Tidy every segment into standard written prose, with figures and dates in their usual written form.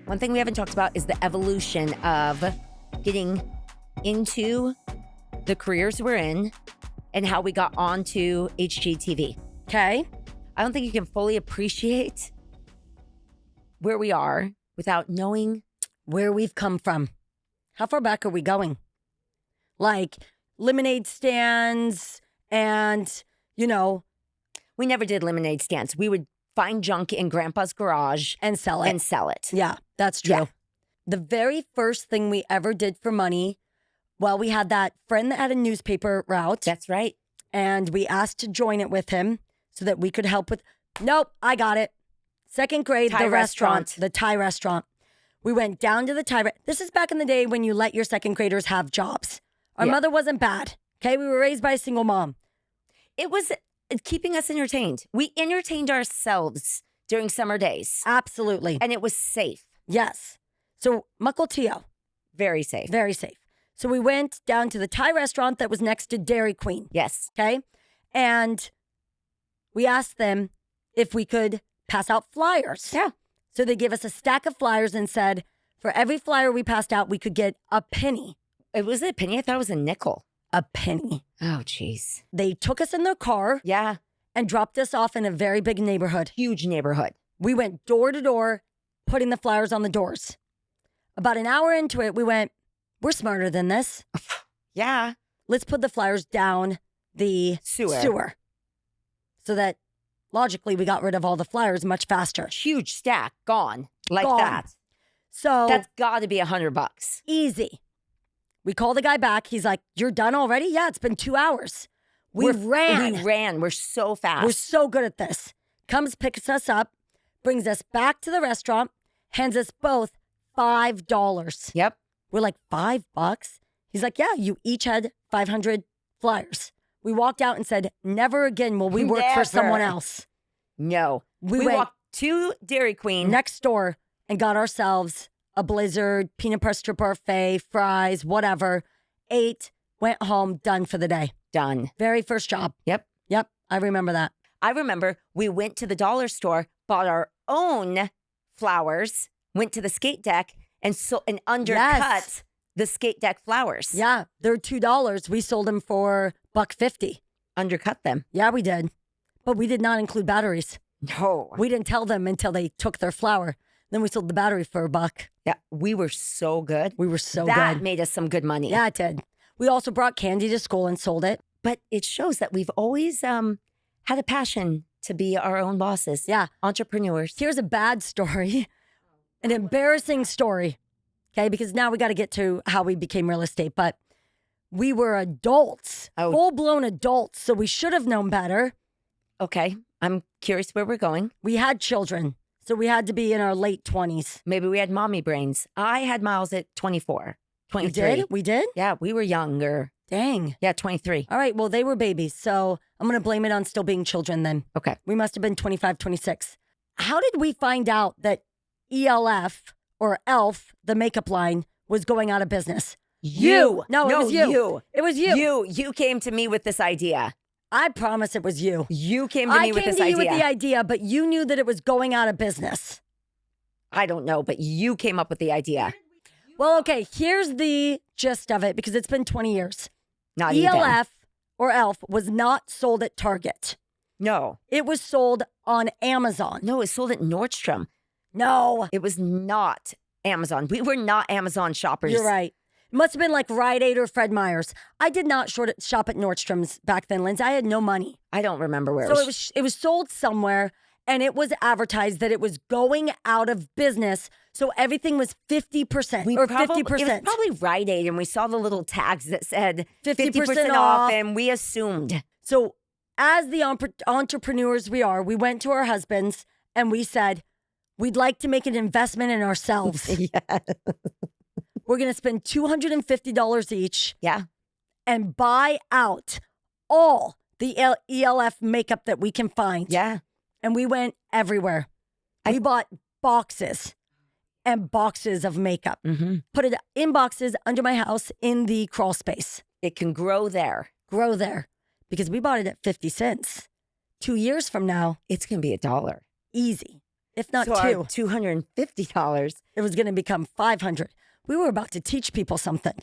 One thing we haven't talked about is the evolution of getting into the careers we're in and how we got onto HGTV. Okay. I don't think you can fully appreciate where we are without knowing Where we've come from. How far back are we going? Like lemonade stands and, we never did lemonade stands. We would find junk in Grandpa's garage and sell it. and sell it. Yeah, that's true. Yeah. The very first thing we ever did for money, well, we had that friend that had a newspaper route. That's right. And we asked to join it with him so that we could help with. Nope, I got it. Second grade, Thai the restaurant. the Thai restaurant. We went down to the Thai. This is back in the day when you let your second graders have jobs. Our Yeah. mother wasn't bad. Okay, we were raised by a single mom. It was keeping us entertained. We entertained ourselves during summer days, Absolutely. and it was safe. Yes. So Makotillo, Very safe. very safe. So we went down to the Thai restaurant that was next to Dairy Queen. Yes. Okay. And we asked them if we could pass out flyers. Yeah. So they gave us a stack of flyers and said, for every flyer we passed out, we could get a penny. It was a penny. I thought it was a nickel. A penny. Oh, jeez. They took us in their car Yeah. and dropped us off in a very big neighborhood. Huge neighborhood. We went door to door, putting the flowers on the doors. About an hour into it, we went, we're smarter than this. Yeah. Let's put the flyers down the Sewer. So that logically we got rid of all the flyers much faster. Huge stack. Gone. Like Gone. that. So That's got to be $100. easy. We call the guy back. He's like, you're done already? Yeah, it's been 2 hours. We ran. We ran. We're so fast. We're so good at this. Comes, picks us up, brings us back to the restaurant, hands us both $5. Yep. We're like, $5? He's like, yeah, you each had 500 flyers. We walked out and said, never again will we work for someone Never. else. No. We We went walked to Dairy Queen. next door and got ourselves a Blizzard, peanut butter strip parfait, fries, whatever. Ate, went home, done for the day. Done. Very first job. Yep. Yep, I remember that. I remember we went to the dollar store, bought our own flowers, went to the skate deck, and undercut Yes. the skate deck flowers. Yeah, they're $2. We sold them for $1.50. Undercut them. Yeah, we did. But we did not include batteries. No. We didn't tell them until they took their flower. Then we sold the battery for $1. Yeah, we were so good. We were so that good. made us some good money. Yeah, it did. We also brought candy to school and sold it. But it shows that we've always had a passion to be our own bosses. Yeah. Entrepreneurs. Here's a bad story, an embarrassing story. Okay, because now we got to get to how we became real estate. But we were adults, Oh. full-blown adults, so we should have known better. Okay. I'm curious where we're going. We had children, so we had to be in our late 20s. Maybe we had mommy brains. I had Miles at 24, We 23. did? We did? Yeah, we were younger. Dang. Yeah, 23. All right, well, they were babies, so I'm going to blame it on still being children then. Okay. We must have been 25, 26. How did we find out that ELF or ELF, the makeup line, was going out of business? You. No, it was you. It was you. You came to me with this idea. I promise it was you. You came to me with this I came to idea. you with the idea, but you knew that it was going out of business. I don't know, but you came up with the idea. Well, okay, here's the gist of it because it's been 20 years. Not even. ELF or ELF was not sold at Target. No. It was sold on Amazon. No, it sold at Nordstrom. No, It was not Amazon. We were not Amazon shoppers. you're right. It must have been like Rite Aid or Fred Meyer's. I did not shop at Nordstrom's back then, Lyndsay. I had no money. I don't remember where So it was sold somewhere and it was advertised that it was going out of business. So everything was 50% or 50%. It was probably Rite Aid, and we saw the little tags that said 50% off, off. and we assumed. So as the entrepreneurs we are, we went to our husbands and we said, we'd like to make an investment in ourselves. Yeah. We're going to spend $250 each Yeah. and buy out all the ELF makeup that we can find. Yeah. And we went everywhere. We bought boxes and boxes of makeup. Mm-hmm. Put it in boxes under my house in the crawl space. It can grow there. Grow there. Because we bought it at 50 cents. 2 years from now, It's going to be $1. easy. if not so two. our $250. It was going to become 500. We were about to teach people something.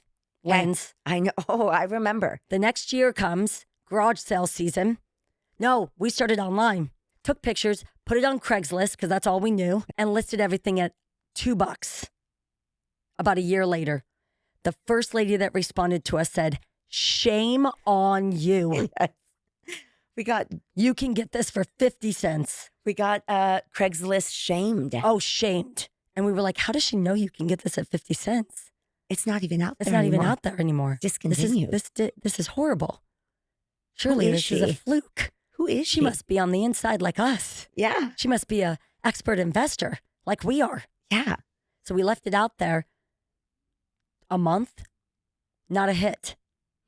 Lens. I know. Oh, I remember. The next year comes, garage sale season. No, we started online. Took pictures, put it on Craigslist because that's all we knew, and listed everything at $2. About a year later, the first lady that responded to us said, "Shame on you. We got You can get this for 50 cents. Craigslist shamed. Oh, shamed. And we were like, how does she know you can get this at 50 cents? It's not even out there. It's not anymore. even out there anymore. Discontinued. This is horrible. Surely is this is a she? fluke. Who is She must be on the inside like us. Yeah. She must be a expert investor like we are. Yeah. So we left it out there a month, not a hit.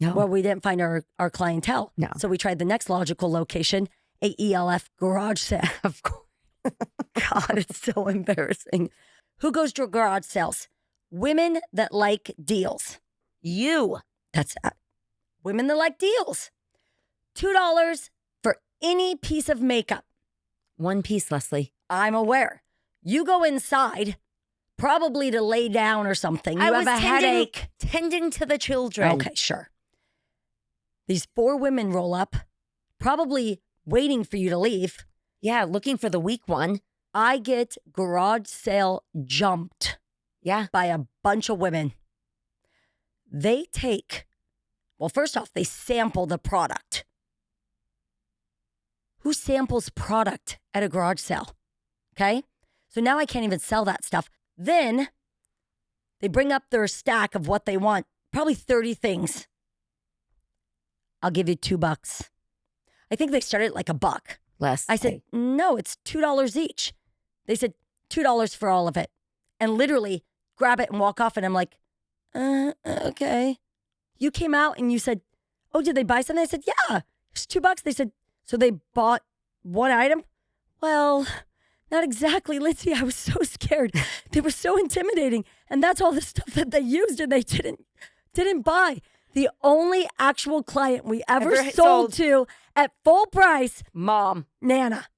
No. Well, we didn't find our clientele. No. So we tried the next logical location, a ELF garage sale. Of course. God, it's so embarrassing. Who goes to garage sales? Women that like deals. You. That's women that like deals. $2 for any piece of makeup. One piece, Leslie. I'm aware. You go inside, probably to lay down or something. You have a headache. Tending to the children. Okay, sure. These 4 women roll up, probably waiting for you to leave. Yeah, looking for the weak one. I get garage sale jumped. Yeah. By a bunch of women. They take, well, first off, they sample the product. Who samples product at a garage sale? Okay. So now I can't even sell that stuff. Then they bring up their stack of what they want, probably 30 things. I'll give you $2. I think they started at like $1. Less. I said, no, it's $2 each. They said $2 for all of it. And literally grab it and walk off. And I'm like, okay. You came out and you said, oh, did they buy something? I said, yeah, it's $2. They said, so they bought one item? Well, not exactly, Lyndsay. I was so scared. They were so intimidating. And that's all the stuff that they used and they didn't buy. The only actual client we ever sold to at full price, Mom. Nana.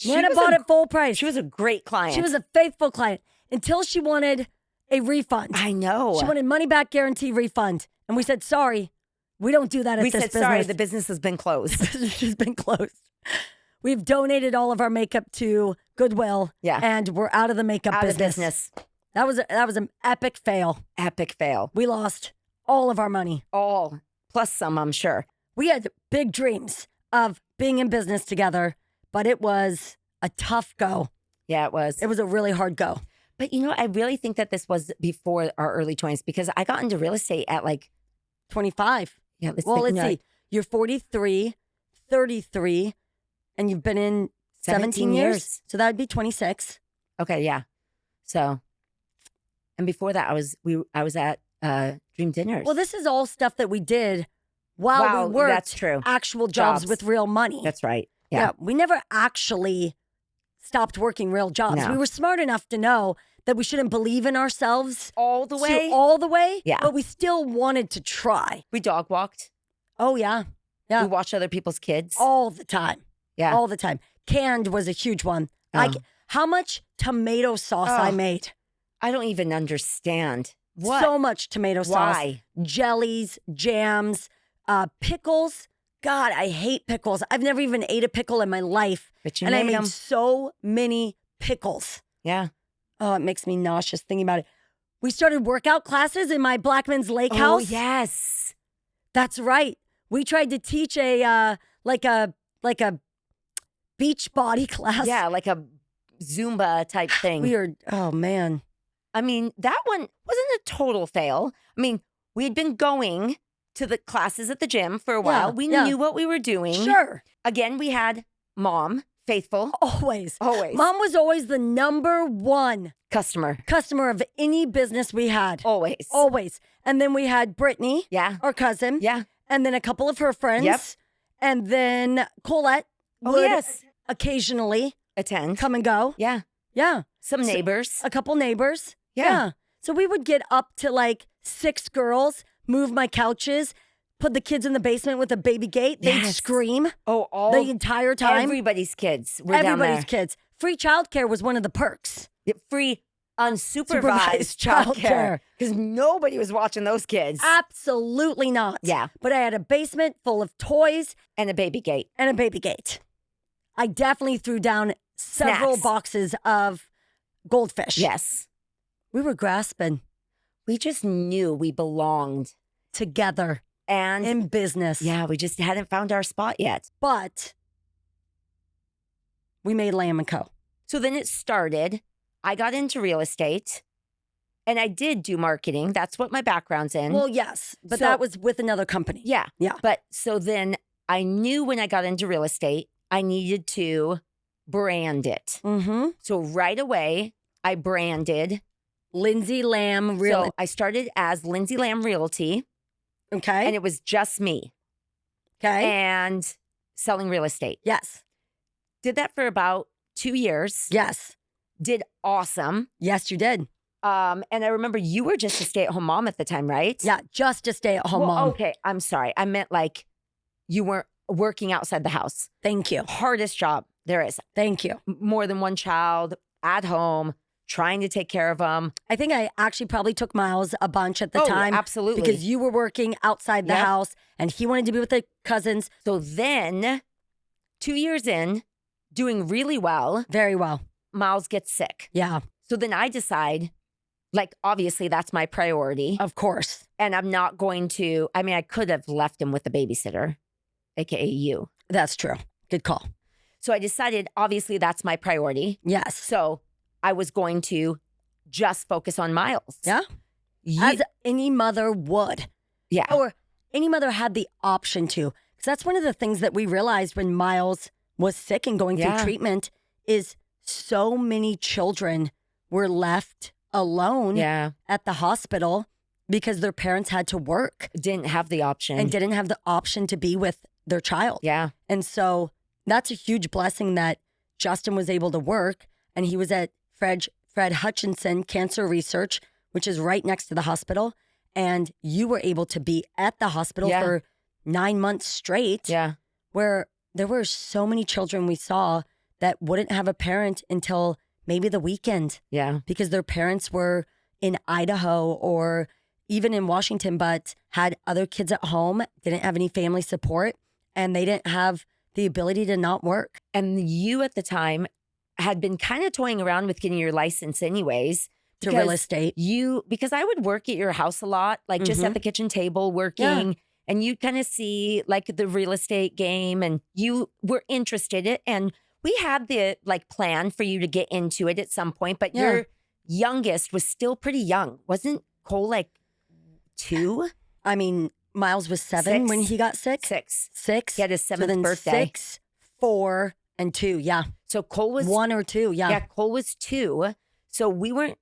Nana bought at full price. She was a great client. She was a faithful client until she wanted a refund. I know. She wanted money back guarantee refund. And we said, sorry, we don't do that at this business. We said, sorry, the business has been closed. The business has been closed. We've donated all of our makeup to Goodwill. Yeah. And we're out of the makeup business. That was an epic fail. Epic fail. We lost all of our money. All. Plus some, I'm sure. We had big dreams of being in business together, but it was a tough go. Yeah, it was. It was a really hard go. But you know, I really think that this was before our early 20s because I got into real estate at like 25. Yeah, let's see. You're 43, 33, and you've been in 17 years. So that would be 26. Okay, yeah. So, and before that, I was at Dream Dinners. Well, this is all stuff that we did while we worked. That's true. Actual jobs with real money. That's right. Yeah. We never actually stopped working real jobs. No. We were smart enough to know that we shouldn't believe in ourselves all the way. Yeah. But we still wanted to try. We dog walked. Oh, yeah. Yeah. We watched other people's kids. All the time. Yeah. All the time. Canned was a huge one. Oh. How much tomato sauce I made. I don't even understand. What? So much tomato sauce. Why? Jellies, jams, pickles. God, I hate pickles. I've never even ate a pickle in my life. But you and I made them. so many pickles. Yeah. Oh, it makes me nauseous thinking about it. We started workout classes in my Blackman's Lake house. Oh, yes. That's right. We tried to teach a beach body class. Yeah, like a Zumba type thing. Weird. Oh, man. I mean, that one wasn't a total fail. I mean, we had been going to the classes at the gym for a while. We knew what we were doing. Sure. Again, we had Mom, faithful. Always. Always. Mom was always the number one customer of any business we had. Always. Always. And then we had Brittany. Yeah. Our cousin. Yeah. And then a couple of her friends. Yep. And then Colette would occasionally attend. Come and go. Yeah. Yeah. Some neighbors. A couple neighbors. Yeah. So we would get up to like 6 girls, move my couches, put the kids in the basement with a baby gate. They'd scream. Oh, all the entire time. Everybody's kids were down there. Everybody's kids. free childcare was one of the perks. Free Supervised unsupervised childcare because nobody was watching those kids. Absolutely not. Yeah. But I had a basement full of toys And a baby gate. and a baby gate. I definitely threw down several Snacks. boxes of goldfish. Yes. We were grasping We just knew we belonged. together And in business. yeah, we just hadn't found our spot yet. But we made Lamb & Co. So then it started. I got into real estate and I did do marketing. That's what my background's in. Well, yes, but So- that was with another company. yeah. Yeah. But so then I knew when I got into real estate, I needed to brand it. Mm-hmm. So right away, I branded. Lyndsay Lamb, real. So I started as Lyndsay Lamb Realty Okay. and it was just me okay. and selling real estate. Yes. Did that for about 2 years. Yes. Did awesome. Yes, you did. And I remember you were just a stay-at-home mom at the time, right? Yeah, just a stay-at-home Well, mom. Okay, I'm sorry. I meant like you weren't working outside the house. Thank you. Hardest job there is. Thank you. More than one child at home, trying to take care of them. I think I actually probably took Miles a bunch at the Oh, time. absolutely. Because you were working outside the Yep. house and he wanted to be with the cousins. So then, 2 years in, doing really well, Very well. Miles gets sick. Yeah, So then I decide, like, obviously that's my priority. of course. And I'm not going to, I mean, I could have left him with a babysitter, AKA you. That's true. Good call. So I decided, obviously, that's my priority. Yes. So I was going to just focus on Miles. Yeah. Ye- As any mother would. yeah. Or any mother had the option to. Because that's one of the things that we realized when Miles was sick and going Yeah. through treatment is so many children were left alone Yeah. at the hospital because their parents had to work Didn't have the option. and didn't have the option to be with their child. Yeah. And so that's a huge blessing that Justin was able to work and he was at Fred Hutchinson Cancer Research, which is right next to the hospital. And you were able to be at the hospital Yeah. for 9 months straight, Yeah. where there were so many children we saw that wouldn't have a parent until maybe the weekend Yeah. because their parents were in Idaho or even in Washington, but had other kids at home, didn't have any family support, and they didn't have the ability to not work. And you at the time had been kind of toying around with getting your license anyways. To real because estate. Because I would work at your house a lot, like just at the kitchen table working. Yeah. And you kind of see like the real estate game and you were interested in it. And we had the like plan for you to get into it at some point, but Yeah. your youngest was still pretty young. Wasn't Cole like 2? I mean, Miles was 7 when 6? he got sick. 6. 6. He had his 7th then birthday. 6, 4, and 2. Yeah. So Cole was 1 or 2. Yeah. Yeah, Cole was 2. So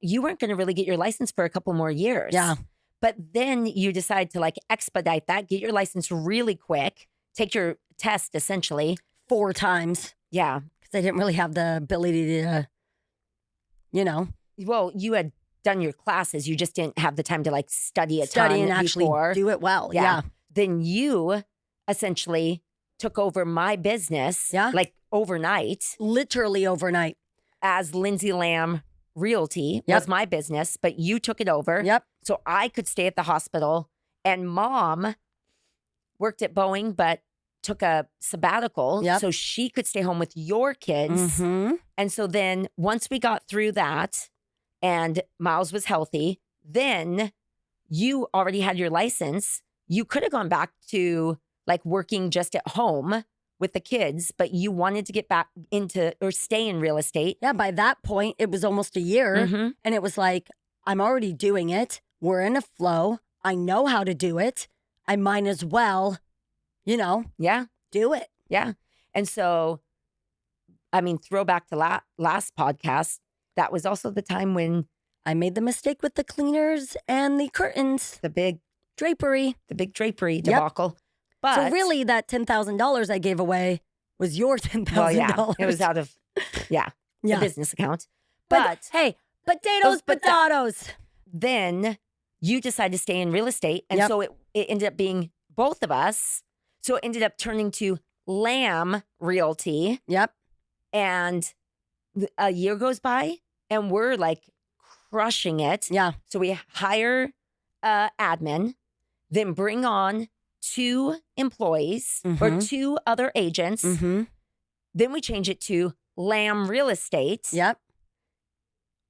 you weren't going to really get your license for a couple more years. Yeah. But then you decide to like expedite that, get your license really quick, take your test essentially. 4 times Yeah. because I didn't really have the ability to, Well, you had done your classes. You just didn't have the time to like study a study ton and actually before. do it well. Yeah. Then you essentially took over my business Yeah. like overnight Literally overnight. as Lyndsay Lamb Realty Yep. was my business, but you took it over. Yep. So I could stay at the hospital and mom worked at Boeing, but took a sabbatical Yep. so she could stay home with your kids. Mm-hmm. And so then once we got through that and Miles was healthy, then you already had your license. You could have gone back to like working just at home with the kids, but you wanted to get back into or stay in real estate. Yeah. By that point, it was almost a year. Mhm. And it was like, I'm already doing it. We're in a flow. I know how to do it. I might as well, Yeah. do it. Yeah. And so, I mean, throwback to last podcast, that was also the time when I made the mistake with the cleaners and the curtains, the big drapery. drapery debacle. But So really, that $10,000 I gave away was your $10,000. well, yeah, it was out of the business account. But But hey, potatoes, Those potatoes. then you decide to stay in real estate. And Yep. so it ended up being both of us. So it ended up turning to Lamb Realty. Yep. And a year goes by and we're like crushing it. Yeah. So we hire admin, then bring on 2 employees or 2 other agents. Then we change it to Lamb Real Estate. Yep.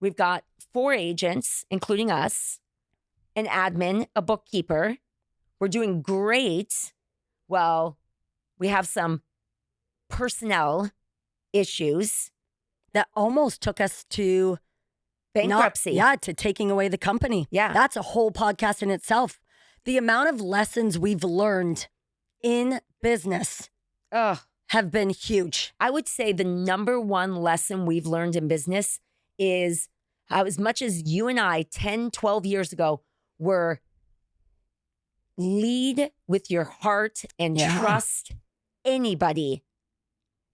We've got 4 agents, including us, an admin, a bookkeeper. We're doing great. Well, we have some personnel issues That almost took us to bankruptcy. to taking away the company. Yeah. That's a whole podcast in itself. The amount of lessons we've learned in business Ugh. have been huge. I would say the number one lesson we've learned in business is as much as you and I 10, 12 years ago were lead with your heart and trust anybody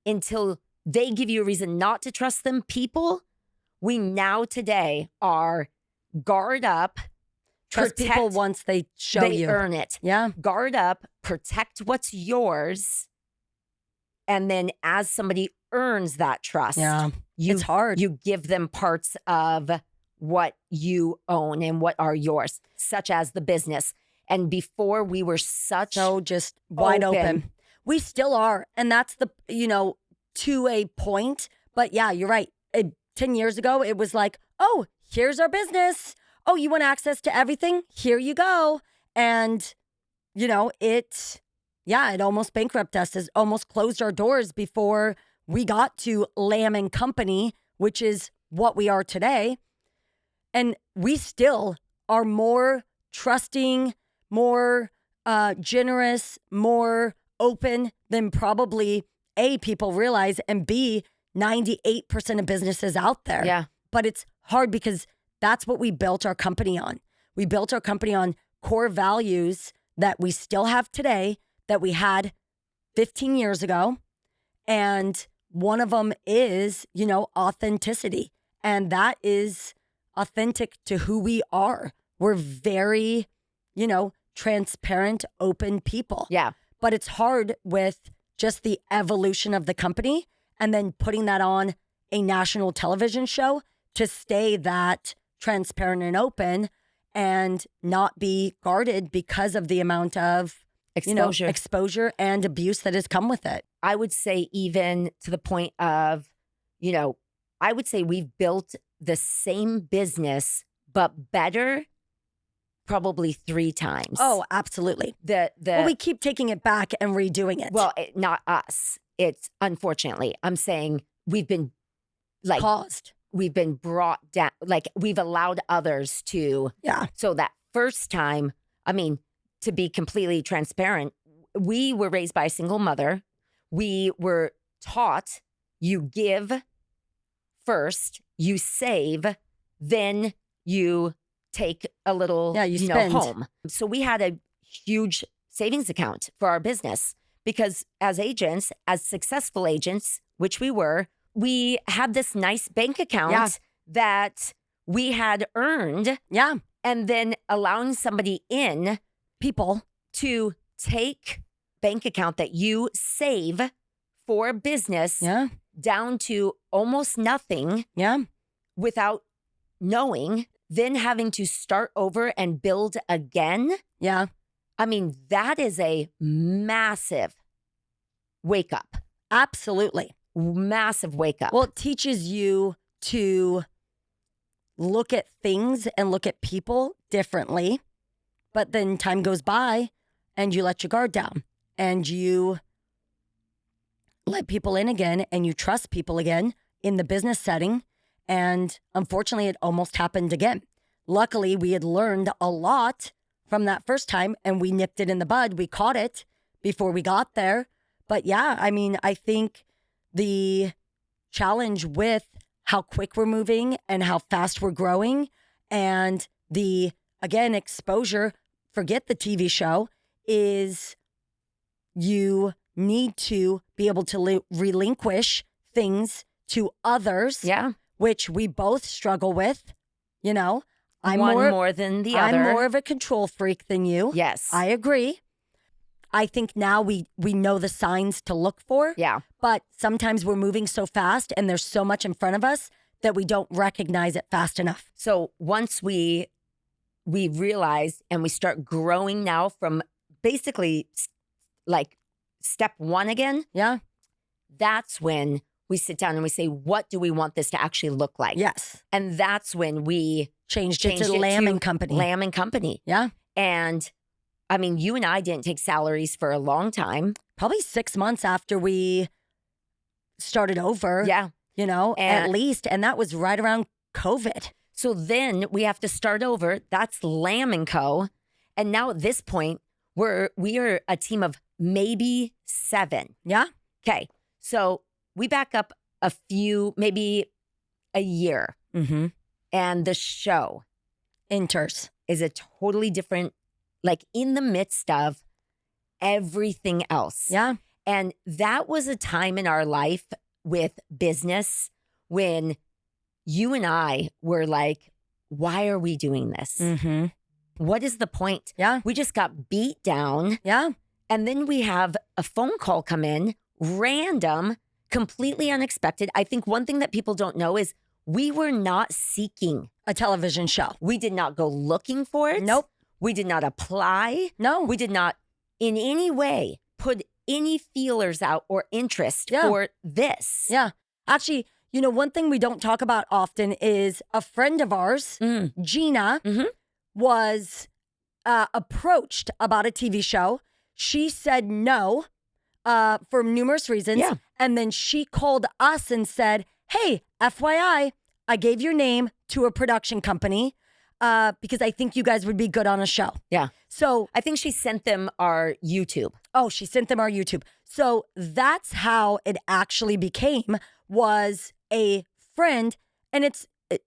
until they give you a reason not to trust them. People, we now today are guard up. Trust people once they show you. They earn it. Yeah. Guard up, protect what's yours. And then as somebody earns that trust, It's hard. You give them parts of what you own and what are yours, such as the business. And before we were so just wide open. We still are. And that's to a point. But yeah, you're right. 10 years ago, it was like, oh, here's our business. Oh, you want access to everything? Here you go. And, it almost bankrupted us. It almost closed our doors before we got to Lamb and Company, which is what we are today. And we still are more trusting, more generous, more open than probably A, people realize, and B, 98% of businesses out there. Yeah. But it's hard because that's what we built our company on. We built our company on core values that we still have today, that we had 15 years ago. And one of them is, authenticity. And that is authentic to who we are. We're very, transparent, open people. Yeah. But it's hard with just the evolution of the company and then putting that on a national television show to stay that transparent and open and not be guarded because of the amount of exposure and abuse that has come with it. I would say even to the point of, I would say we've built the same business, but better probably 3 times. Oh, absolutely. Well, we keep taking it back and redoing it. Well, not us. It's unfortunately, I'm saying we've been caused. We've been brought down, we've allowed others to. Yeah. So that first time, to be completely transparent, we were raised by a single mother. We were taught you give first, you save, then you take a little, you spend. Home. So we had a huge savings account for our business because as agents, as successful agents, which we were, we had this nice bank account that we had earned. Yeah. And then allowing somebody in, people, to take bank account that you save for business down to almost nothing without knowing, then having to start over and build again. Yeah. That is a massive wake up. Absolutely. Massive wake up. Well, it teaches you to look at things and look at people differently. But then time goes by and you let your guard down and you let people in again and you trust people again in the business setting. And unfortunately, it almost happened again. Luckily, we had learned a lot from that first time and we nipped it in the bud. We caught it before we got there. But yeah, I think the challenge with how quick we're moving and how fast we're growing and the, again, exposure, forget the TV show, is you need to be able to relinquish things to others, which we both struggle with. I'm more than the other. I'm more of a control freak than you. Yes. I agree. I think now we know the signs to look for. Yeah. But sometimes we're moving so fast and there's so much in front of us that we don't recognize it fast enough. So once we realize and we start growing now from basically like step one again, Yeah. that's when we sit down and we say, what do we want this to actually look like? Yes. And that's when we Changed it to Lamb and Company. Lamb and Company. Yeah. And I mean, you and I didn't take salaries for a long time. Probably 6 months after we started over. Yeah. You know, And- at least. And that was right around COVID. So then we have to start over. That's Lamb and Co. And now at this point, we are a team of maybe 7. Yeah. Okay. So we back up a few, maybe a year. Mm-hmm. And the show Enters. is a totally different, like in the midst of everything else. Yeah. And that was a time in our life with business when you and I were like, why are we doing this? Mm-hmm. What is the point? Yeah. We just got beat down. Yeah. And then we have a phone call come in, random, completely unexpected. I think one thing that people don't know is we were not seeking A television show. We did not go looking for it. Nope. We did not apply. No. We did not in any way put any feelers out or interest Yeah. for this. Yeah. Actually, you know, one thing we don't talk about often is a friend of ours, Gina, Mhm. was approached about a TV show. She said no for numerous reasons. Yeah. And then she called us and said, hey, FYI, I gave your name to a production company because I think you guys would be good on a show. Yeah. So, I think she sent them our YouTube. oh, she sent them our YouTube. So that's how it actually became, was a friend. And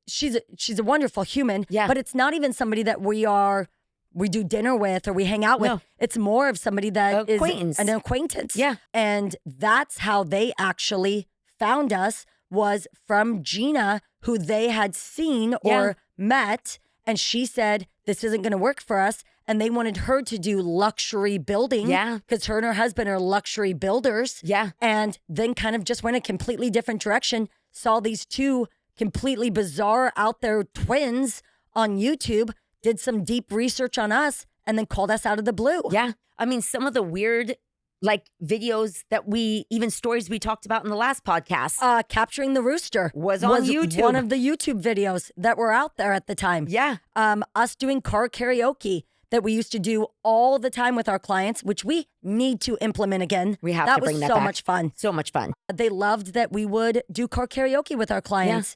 she's a wonderful human. Yeah. But it's not even somebody that we do dinner with or we hang out with. No. It's more of somebody that Acquaintance. is an acquaintance. Yeah. And that's how they actually found us, was from Gina, who they had seen or met. And she said, this isn't going to work for us. And they wanted her to do luxury building. Yeah. Because her and her husband are luxury builders. Yeah. And then kind of just went a completely different direction. Saw these two completely bizarre out there twins on YouTube, did some deep research on us, and then called us out of the blue. Yeah. I mean, some of the weird like videos that even stories we talked about in the last podcast. Capturing the Rooster Was on YouTube. One of the YouTube videos that were out there at the time. Yeah. Us doing car karaoke that we used to do all the time with our clients, which we need to implement again. We have that to bring was that so back. much fun. So much fun. They loved that we would do car karaoke with our clients.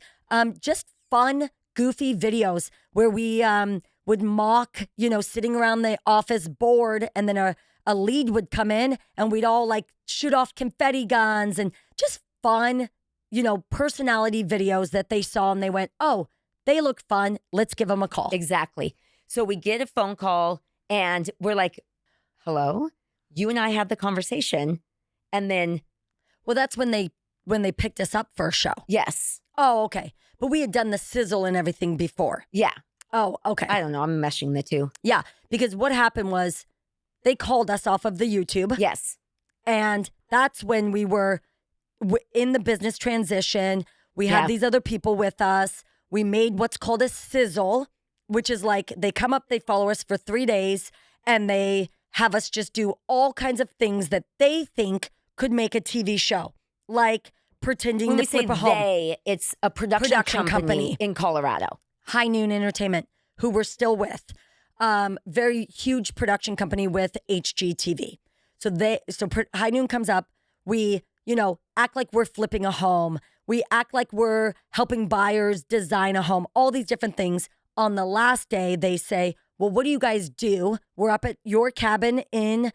Just fun, goofy videos where we would mock, sitting around the office bored, and then a lead would come in and we'd all like shoot off confetti guns and just fun, personality videos that they saw and they went, oh, they look fun. Let's give them a call. Exactly. So we get a phone call and we're like, hello? You and I had the conversation. And then, Well, that's when they picked us up for a show. yes. Oh, okay. But we had done the sizzle and everything before. Yeah. Oh, okay. I don't know. I'm meshing the two. Yeah, because what happened was they called us off of the YouTube. Yes. And that's when we were in the business transition. We had Yeah. these other people with us. We made what's called a sizzle, which is like they come up, they follow us for 3 days, and they have us just do all kinds of things that they think could make a TV show, like pretending When to we say flip a home. they, it's a production company in Colorado. High Noon Entertainment, who we're still with. Very huge production company with HGTV. So High Noon comes up. We, act like we're flipping a home. We act like we're helping buyers design a home, all these different things. On the last day, they say, well, what do you guys do? We're up at your cabin in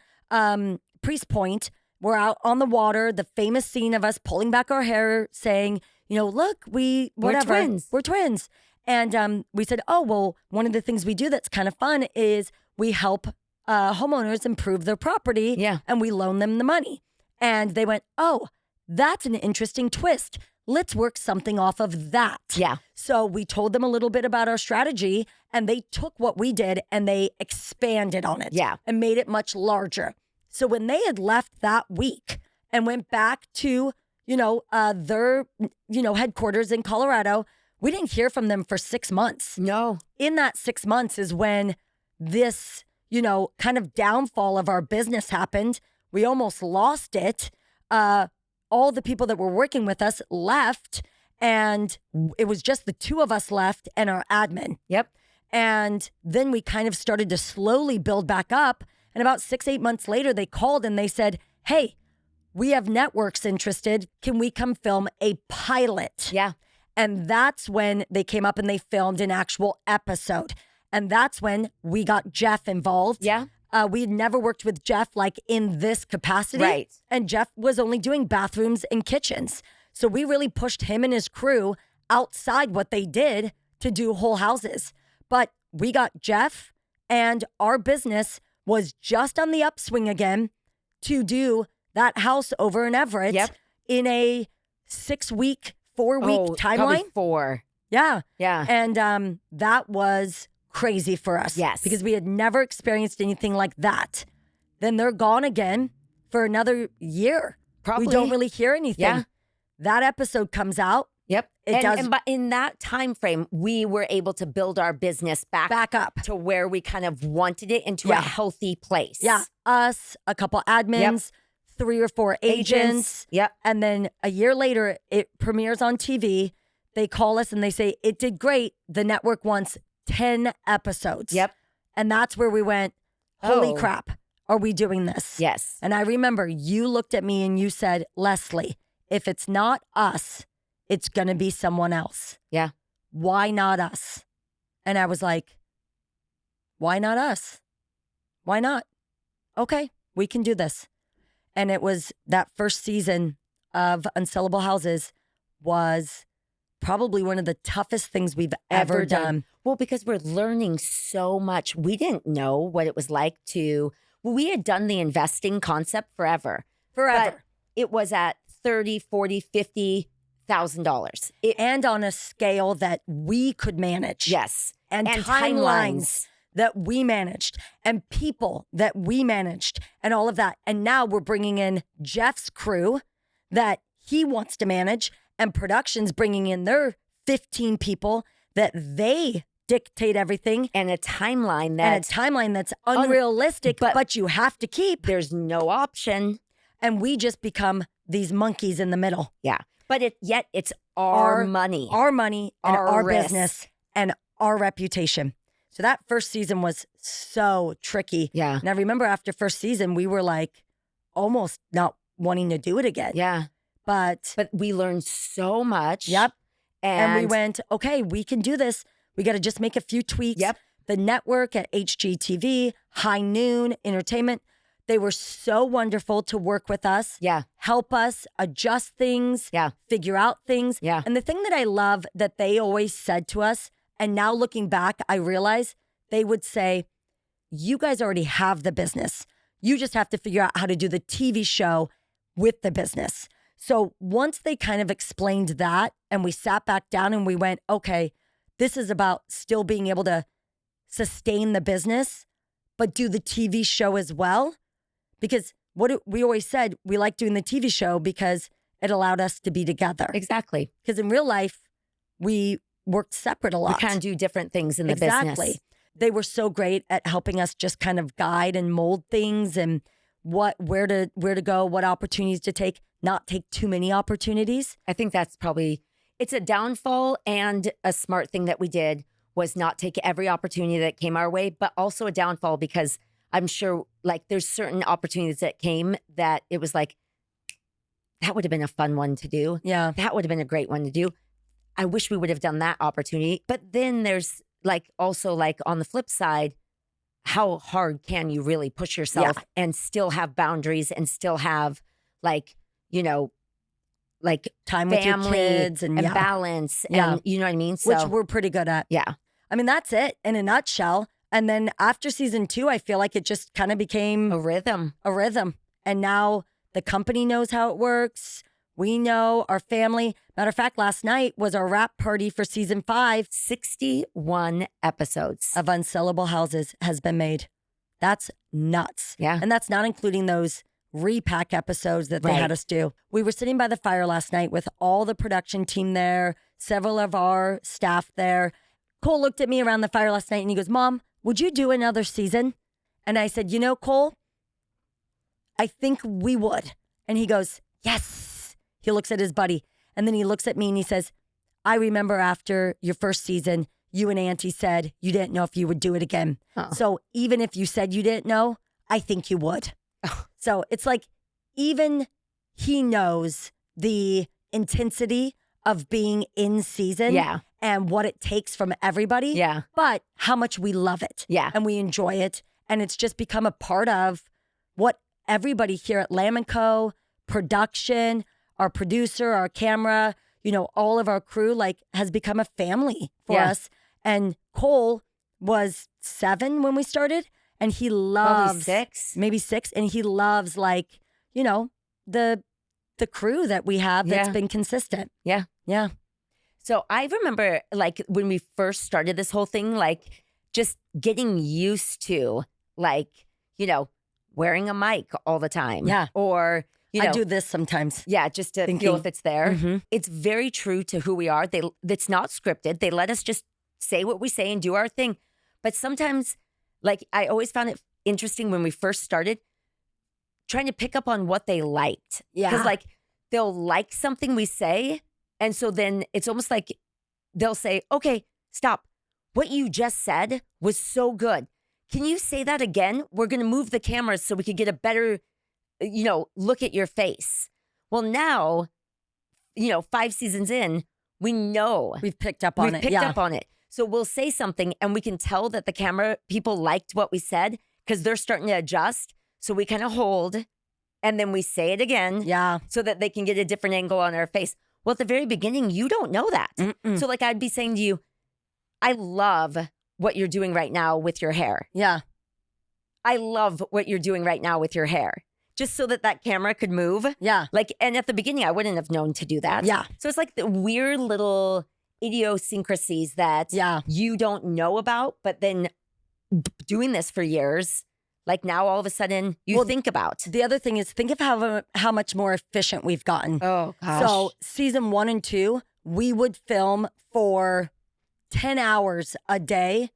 Priest Point. We're out on the water, the famous scene of us pulling back our hair saying, look, whatever. twins. We're twins. And we said, oh, well, one of the things we do that's kind of fun is we help homeowners improve their property. Yeah. And we loan them the money. And they went, oh, that's an interesting twist. Let's work something off of that. Yeah. So we told them a little bit about our strategy, and they took what we did and they expanded on it. Yeah. And made it much larger. So when they had left that week and went back to, their, headquarters in Colorado, we didn't hear from them for 6 months. No. In that 6 months is when this, kind of downfall of our business happened. We almost lost it. All the people that were working with us left, and it was just the two of us left and our admin. Yep. And then we kind of started to slowly build back up. And about 6-8 months later, they called and they said, hey, we have networks interested. Can we come film a pilot? Yeah. And that's when they came up and they filmed an actual episode. And that's when we got Jeff involved. Yeah. We had never worked with Jeff like in this capacity. Right. And Jeff was only doing bathrooms and kitchens. So we really pushed him and his crew outside what they did to do whole houses. But we got Jeff, and our business was just on the upswing again to do that house over in Everett. Yep. In a 6-week, 4-week timeline. Probably 4. Yeah. Yeah. And that was crazy for us. Yes. Because we had never experienced anything like that. Then they're gone again for another year. Probably. We don't really hear anything. Yeah. That episode comes out. Yep. It does. And but in that time frame, we were able to build our business back up to where we kind of wanted it into Yeah. a healthy place. Yeah. Us, a couple admins, 3 or 4 agents. Yep. And then a year later, it premieres on TV. They call us and they say, it did great. The network wants 10 episodes. Yep. And that's where we went, holy Oh. crap, are we doing this? Yes. And I remember you looked at me and you said, Leslie, if it's not us, it's going to be someone else. Yeah. Why not us? And I was like, why not us? Why not? Okay, we can do this. And it was that first season of Unsellable Houses was probably one of the toughest things we've ever done. Well, because we're learning so much. We didn't know what it was like to, well, we had done the investing concept forever. But it was at $30,000, $40,000, $50,000. And on a scale that we could manage. Yes. And timelines that we managed and people that we managed and all of that. And now we're bringing in Jeff's crew that he wants to manage, and production's bringing in their 15 people that they dictate everything. And a timeline that's unrealistic, but you have to keep. There's no option. And we just become these monkeys in the middle. Yeah. But yet it's our money. Our money and our risk. business and our reputation. So that first season was so tricky. Yeah. And I remember after first season, we were like almost not wanting to do it again. Yeah. But we learned so much. Yep. And we And went, okay, we can do this. We got to just make a few tweaks. Yep. The network at HGTV, High Noon Entertainment, they were so wonderful to work with us. Yeah. Help us adjust things. Yeah. Figure out things. Yeah. And the thing that I love that they always said to us, and now looking back, I realize they would say, you guys already have the business. You just have to figure out how to do the TV show with the business. So once they kind of explained that and we sat back down and we went, okay, this is about still being able to sustain the business, but do the TV show as well. Because we always said, we like doing the TV show because it allowed us to be together. exactly. Because in real life, we worked separate a lot. We can do different things in the Exactly. business. They were so great at helping us just kind of guide and mold things and where to go, what opportunities to take, not take too many opportunities. I think that's probably, it's a downfall and a smart thing that we did was not take every opportunity that came our way, but also a downfall because I'm sure like there's certain opportunities that came that it was like, that would have been a fun one to do. Yeah. That would have been a great one to do. I wish we would have done that opportunity. But then there's like also like on the flip side, how hard can you really push yourself and still have boundaries and still have like, you know, like Time with your family kids and balance Yeah. and you know what I mean? So which we're pretty good at. yeah. I mean, that's it in a nutshell. And then after season 2, I feel like it just kind of became A rhythm. a rhythm. And now the company knows how it works. We know our family. Matter of fact, last night was our wrap party for season 5 61 episodes. of Unsellable Houses has been made. That's nuts. Yeah. And that's not including those repack episodes that they had us do. We were sitting by the fire last night with all the production team there, several of our staff there. Cole looked at me around the fire last night and he goes, Mom, would you do another season? And I said, Cole, I think we would. And he goes, yes. He looks at his buddy and then he looks at me and he says, I remember after your first season, you and Auntie said you didn't know if you would do it again. Oh. So even if you said you didn't know, I think you would. So it's like even he knows the intensity of being in season and what it takes from everybody, but how much we love it and we enjoy it. And it's just become a part of what everybody here at Lamb & Co., production, our producer, our camera, all of our crew, like, has become a family for us. And Cole was 7 when we started, and he loves maybe 6, and he loves, like, the crew that we have that's been consistent. Yeah. So I remember, like, when we first started this whole thing, like, just getting used to, like, wearing a mic all the time. Yeah. Or, I do this sometimes. Yeah, just to feel if it's there. Mm-hmm. It's very true to who we are. It's not scripted. They let us just say what we say and do our thing. But sometimes, like, I always found it interesting when we first started trying to pick up on what they liked. Yeah. Because, like, they'll like something we say. And so then it's almost like they'll say, okay, stop. What you just said was so good. Can you say that again? We're going to move the cameras so we could get a better, look at your face. Well, now, 5 seasons in, we know. We've picked up on it. We've picked up on it. So we'll say something and we can tell that the camera people liked what we said because they're starting to adjust. So we kind of hold and then we say it again. Yeah. So that they can get a different angle on our face. Well, at the very beginning, you don't know that. Mm-mm. So, like, I'd be saying to you, I love what you're doing right now with your hair. Yeah. I love what you're doing right now with your hair. Just so that camera could move. Yeah. Like, and at the beginning, I wouldn't have known to do that. Yeah. So it's like the weird little idiosyncrasies that you don't know about, but then doing this for years, like now all of a sudden you think about. The other thing is think of how much more efficient we've gotten. Oh, gosh. So season 1 and 2, we would film for 10 hours a day,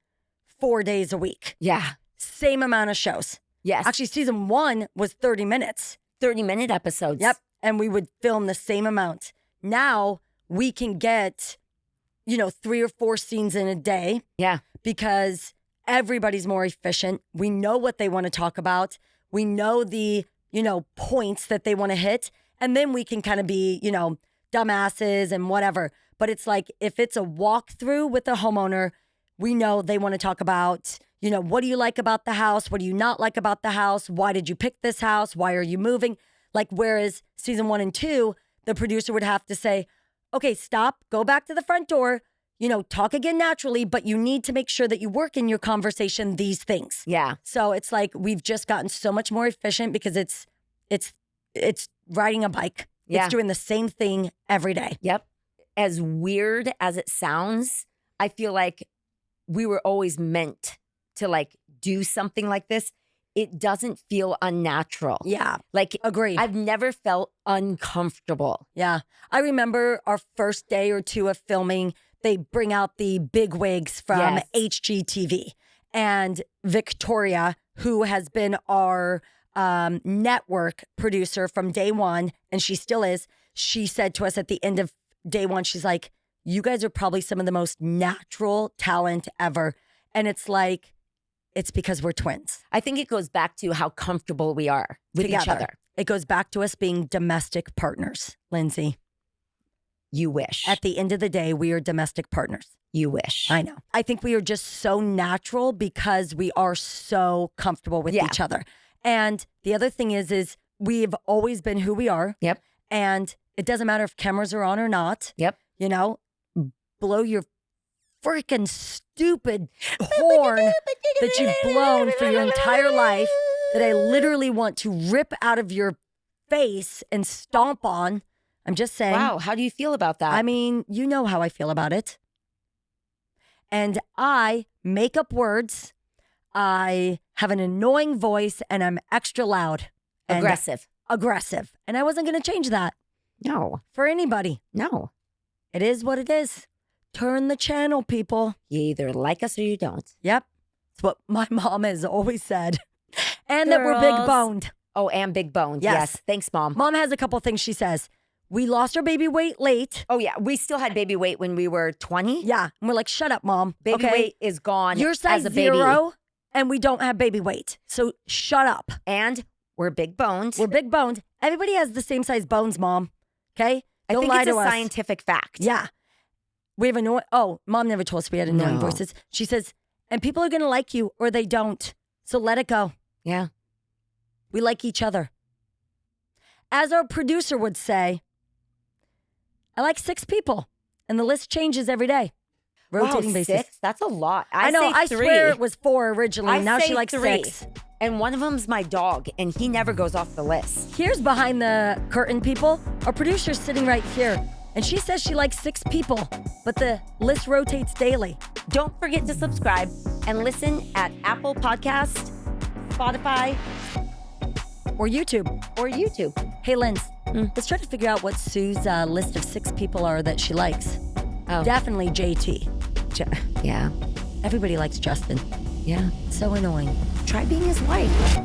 4 days a week. Yeah. Same amount of shows. Yes. Actually, season 1 was 30 minutes. 30-minute episodes. Yep. And we would film the same amount. Now we can get, 3 or 4 scenes in a day. Yeah. Because everybody's more efficient. We know what they want to talk about. We know the, points that they want to hit. And then we can kind of be, dumbasses and whatever. But it's like if it's a walkthrough with a homeowner, we know they want to talk about, what do you like about the house? What do you not like about the house? Why did you pick this house? Why are you moving? Like, whereas season 1 and 2, the producer would have to say, okay, stop, go back to the front door, talk again naturally, but you need to make sure that you work in your conversation these things. Yeah. So it's like we've just gotten so much more efficient because it's riding a bike. Yeah. It's doing the same thing every day. Yep. As weird as it sounds, I feel like we were always meant to, like, do something like this. It doesn't feel unnatural. Yeah. Like, agreed. I've never felt uncomfortable. Yeah. I remember our first day or 2 of filming, they bring out the big wigs from HGTV. And Victoria, who has been our network producer from day 1, and she still is, she said to us at the end of day 1, she's like, you guys are probably some of the most natural talent ever. And it's like, it's because we're twins. I think it goes back to how comfortable we are with each other. It goes back to us being domestic partners, Lyndsay. You wish. At the end of the day, we are domestic partners. You wish. I know. I think we are just so natural because we are so comfortable with each other. And the other thing is we've always been who we are. Yep. And it doesn't matter if cameras are on or not. Yep. Blow your freaking stupid horn that you've blown for your entire life that I literally want to rip out of your face and stomp on. I'm just saying. Wow. How do you feel about that? I mean, you know how I feel about it. And I make up words. I have an annoying voice, and I'm extra loud. And aggressive. And I wasn't going to change that. No. For anybody. No. It is what it is. Turn the channel, people. You either like us or you don't. Yep. It's what my mom has always said. And that we're big boned. Oh, and big boned. Yes. Thanks, Mom. Mom has a couple things she says. We lost our baby weight late. Oh, yeah. We still had baby weight when we were 20. Yeah. And we're like, shut up, Mom. Baby weight is gone. You're size as a baby. 0 and we don't have baby weight. So shut up. And we're big boned. We're big boned. Everybody has the same size bones, Mom. Okay? I think it's a scientific fact. Yeah. We have annoying. Oh, Mom never told us we had annoying voices. She says, and people are going to like you or they don't. So let it go. Yeah. We like each other. As our producer would say, I like 6 people. And the list changes every day. Rotating basis. 6? That's a lot. I know. I swear it was 4 originally. Now she likes 3. 6. And one of them's my dog, and he never goes off the list. Here's behind the curtain, people. Our producer's sitting right here. And she says she likes 6 people, but the list rotates daily. Don't forget to subscribe and listen at Apple Podcast, Spotify, or YouTube. Hey, Lindsay, let's try to figure out what Sue's list of 6 people are that she likes. Oh. Definitely JT. Yeah. Everybody likes Justin. Yeah. So annoying. Try being his wife.